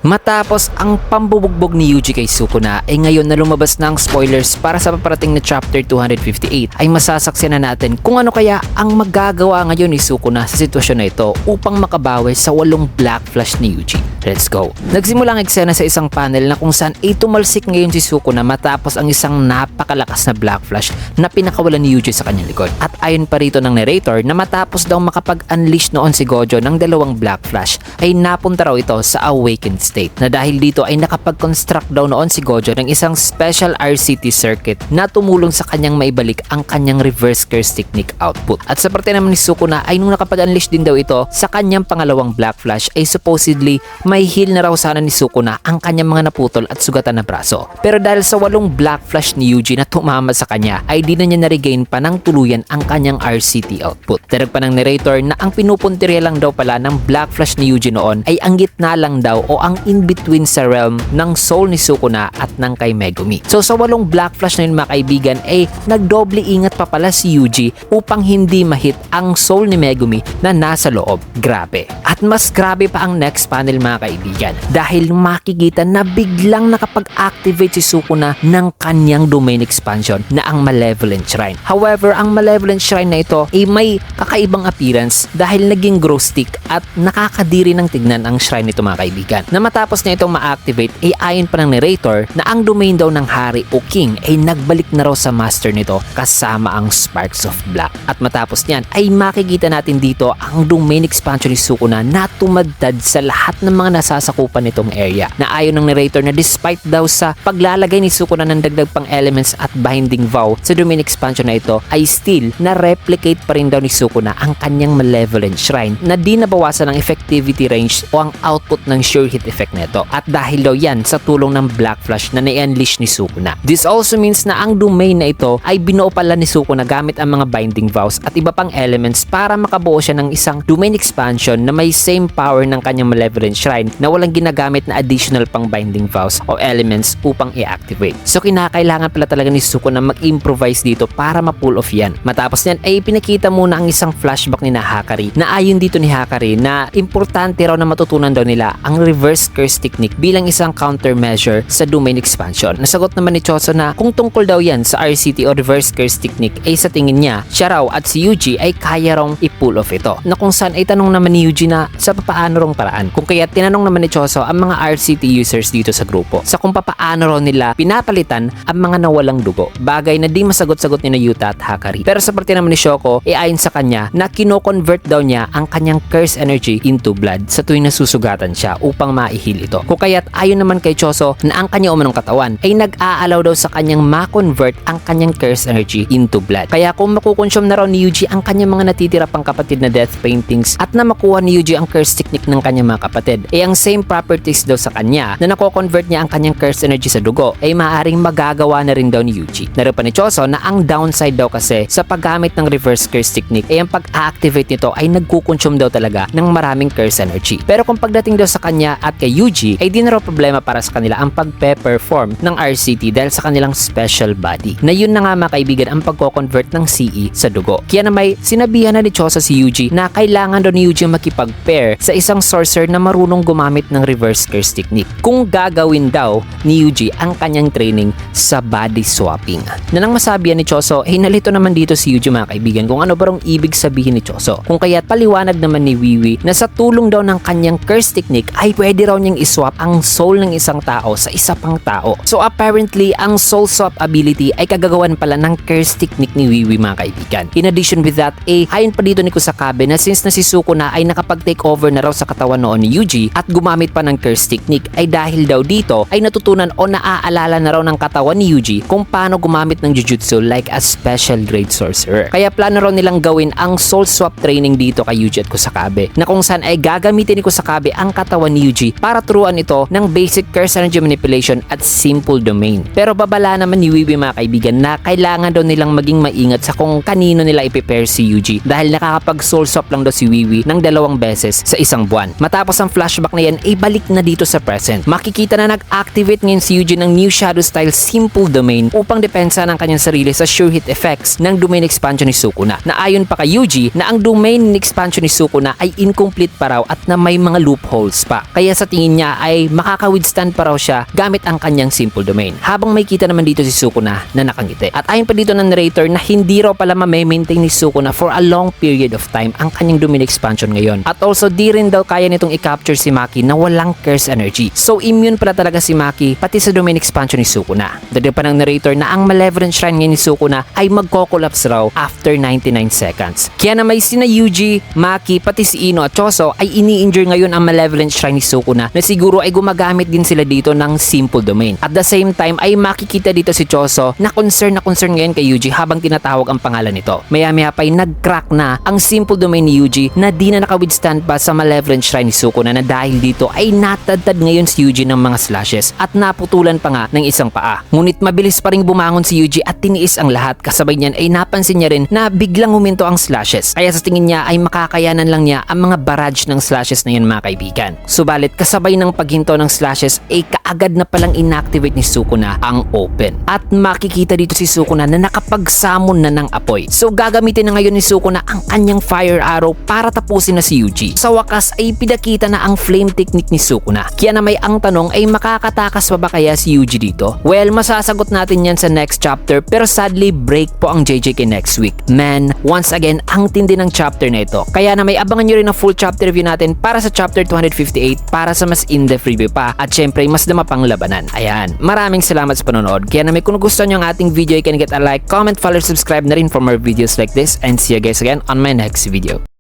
Matapos ang pambubugbog ni Yuji kay Sukuna ay ngayon na lumabas na ang spoilers para sa paparating na chapter 258 ay masasaksihan na natin kung ano kaya ang magagawa ngayon ni Sukuna sa sitwasyon na ito upang makabawi sa 8 Black Flash ni Yuji. Let's go! Nagsimula ang eksena sa isang panel na kung saan ay tumalsik ngayon si Sukuna matapos ang isang napakalakas na Black Flash na pinakawalan ni Yuji sa kanyang likod. At ayon pa rito ng narrator na matapos daw makapag-unleash noon si Gojo ng 2 Black Flash ay napunta raw ito sa awakened state na dahil dito ay nakapag-construct daw noon si Gojo ng isang special RCT circuit na tumulong sa kanyang maibalik ang kanyang reverse curse technique output. At sa parte naman ni Sukuna ay nung nakapag-unleash din daw ito sa kanyang pangalawang Black Flash ay supposedly may heal na raw sana ni Sukuna ang kanyang mga naputol at sugatan na braso. Pero dahil sa 8 Black Flash ni Yuji na tumama sa kanya ay di na niya na-regain pa ng tuluyan ang kanyang RCT output. Darag pa ng narrator na ang pinupuntirya lang daw pala ng Black Flash ni Yuji noon ay ang gitna lang daw o ang in-between sa realm ng soul ni Sukuna at ng kay Megumi. So sa 8 Black Flash na yun mga kaibigan ay nagdoble ingat pa pala si Yuji upang hindi mahit ang soul ni Megumi na nasa loob. Grabe. At mas grabe pa ang next panel mga kaibigan dahil makikita na biglang nakapag-activate si Sukuna ng kanyang domain expansion na ang Malevolent Shrine. However, ang Malevolent Shrine na ito ay may kakaibang appearance dahil naging glow stick at nakakadiri ng tignan ang shrine nito mga kaibigan. Na matapos niya itong ma-activate ay ayon pa ng narrator na ang domain daw ng hari o king ay nagbalik na raw sa master nito kasama ang Sparks of Black. At matapos niyan ay makikita natin dito ang domain expansion ni Sukuna na tumadtad sa lahat ng mga nasasakupan nitong area. Na ayon ng narrator na despite daw sa paglalagay ni Sukuna ng dagdag pang elements at binding vow sa domain expansion na ito ay still na-replicate pa rin daw ni Sukuna ang kanyang Malevolent Shrine na di nabawasan ang effectivity range o ang output ng sure hit effect nito. At dahil daw yan sa tulong ng Black Flash na na-unleash ni Sukuna. This also means na ang domain na ito ay binuo pala ni Sukuna gamit ang mga binding vows at iba pang elements para makabuo siya ng isang domain expansion na may same power ng kanyang Malevolent Shrine na walang ginagamit na additional pang binding vows o elements upang i-activate. So kinakailangan pala talaga ni Sukuna mag-improvise dito para ma-pull off yan. Matapos yan ay pinakita muna ang isang flashback ni Hakari na ayon dito ni Hakari na importante raw na matutunan daw nila ang reverse curse technique bilang isang countermeasure sa domain expansion. Nasagot naman ni Choso na kung tungkol daw yan sa RCT o reverse curse technique ay sa tingin niya, siya raw at si Yuji ay kaya raw i-pull off ito. Na kung saan ay tanong naman ni Yuji na sa papaano rong paraan. Kung kaya tinanong naman ni Choso ang mga RCT users dito sa grupo sa kung papaano raw nila pinapalitan ang mga nawalang dugo. Bagay na di masagot-sagot ni na Yuta at Hakari. Pero sa parte naman ni Shoko ay ayon sa kanya na kino-convert daw niya ang kanyang curse energy into blood sa tuwing nasusugatan siya upang ma-heal ito. Kung kaya't ayon naman kay Choso na ang kanya umanong katawan ay nag-aalaw daw sa kanyang ma-convert ang kanyang curse energy into blood. Kaya kung makukonsume na raw ni Yuji ang kanyang mga natitira pang kapatid na death paintings at na makuha ni Yuji ang curse technique ng kanyang mga kapatid ay ang same properties daw sa kanya na nako-convert niya ang kanyang curse energy sa dugo ay maaaring magagawa na rin daw ni Yuji. Naroon pa ni Choso na ang downside daw kasi sa paggamit ng reverse curse technique ay ang pag-activate nito ay nagkukonsume daw talaga ng maraming curse energy. Pero kung pagdating daw sa kanya at kay Yuji ay di na raw problema para sa kanila ang pagpe-perform ng RCT dahil sa kanilang special body. Na yun na nga mga kaibigan ang pagko-convert ng CE sa dugo. Kaya na may sinabihan na ni Choso si Yuji na kailangan daw ni Yuji makipag-pair sa isang sorcerer na marunong gumamit ng reverse curse technique kung gagawin daw ni Yuji ang kanyang training sa body swapping. Na nang masabihan ni Choso ay nalito naman dito si Yuji mga kaibigan kung ano barong ibig sabihin ni Choso. Kung kaya't paliwanag naman ni Wiwi na sa tulong daw ng kanyang curse technique ay pwede raw niyang iswap ang soul ng isang tao sa isa pang tao. So apparently ang soul swap ability ay kagagawan pala ng curse technique ni Wiwi mga kaibigan. In addition with that, ayon pa dito ni Kusakabe na since na si Sukuna ay nakapag-take over na raw sa katawan noon ni Yuji at gumamit pa ng curse technique ay dahil daw dito ay natutunan o naaalala na raw ng katawan ni Yuji kung paano gumamit ng jujutsu like a special grade sorcerer. Kaya plano raw nilang gawin ang soul swap training dito kay Yuji at Kusakabe na kung saan ay gagamitin ni Kusakabe ang katawan ni Yuji para turuan ito ng basic curse energy manipulation at simple domain. Pero babala naman ni Wiwi mga kaibigan na kailangan daw nilang maging maingat sa kung kanino nila i-prepare si Yuji dahil nakakapag soul swap lang daw si Wiwi ng 2 beses sa isang buwan. Matapos ang flashback flashback na yan ay balik na dito sa present. Makikita na nag-activate ngayon si Yuji ng new shadow style simple domain upang depensa ng kanyang sarili sa sure hit effects ng domain expansion ni Sukuna. Na ayon pa kay Yuji na ang domain expansion ni Sukuna ay incomplete pa raw at na may mga loopholes pa. Kaya sa tingin niya ay makaka-withstand pa raw siya gamit ang kanyang simple domain. Habang may kita naman dito si Sukuna na nakangiti. At ayon pa dito ng narrator na hindi raw pala ma-maintain ni Sukuna for a long period of time ang kanyang domain expansion ngayon. At also di rin daw kaya nitong i-capture si Maki na walang curse energy. So immune pala talaga si Maki pati sa domain expansion ni Sukuna. Dagdag pa ng narrator na ang Malevolent Shrine ngayon ni Sukuna ay magko-collapse raw after 99 seconds. Kaya na may sina Yuji, Maki, pati si Ino at Choso ay ini-injure ngayon ang Malevolent Shrine ni Sukuna na siguro ay gumagamit din sila dito ng simple domain. At the same time ay makikita dito si Choso na concern ngayon kay Yuji habang tinatawag ang pangalan nito. Maya-maya pa ay nag-crack na ang simple domain ni Yuji na di na naka-withstand pa sa Malevolent Shrine ni Sukuna na dahil dito ay natadtad ngayon si Yuji ng mga slashes at naputulan pa nga ng isang paa. Ngunit mabilis pa ring bumangon si Yuji at tiniis ang lahat, kasabay niyan ay napansin niya rin na biglang huminto ang slashes. Kaya sa tingin niya ay makakayanan lang niya ang mga barrage ng slashes na yun mga kaibigan. Subalit kasabay ng paghinto ng slashes ay kaagad na palang inactivate ni Sukuna ang open. At makikita dito si Sukuna na nakapag-summon na ng apoy. So gagamitin na ngayon ni Sukuna ang kanyang fire arrow para tapusin na si Yuji. Sa wakas ay pinakita na ang flame technique ni Sukuna. Kaya na may ang tanong ay makakatakas pa ba kaya si Yuji dito? Well, masasagot natin yan sa next chapter pero sadly break po ang JJK next week. Man, once again, ang tindi ng chapter na ito. Kaya na may abangan nyo rin ang full chapter review natin para sa chapter 258 para sa mas in-depth review pa at syempre mas dama pang labanan. Ayan, maraming salamat sa panonood. Kaya na may kung gusto nyo ang ating video, you can get a like, comment, follow, subscribe na rin for more videos like this and see you guys again on my next video.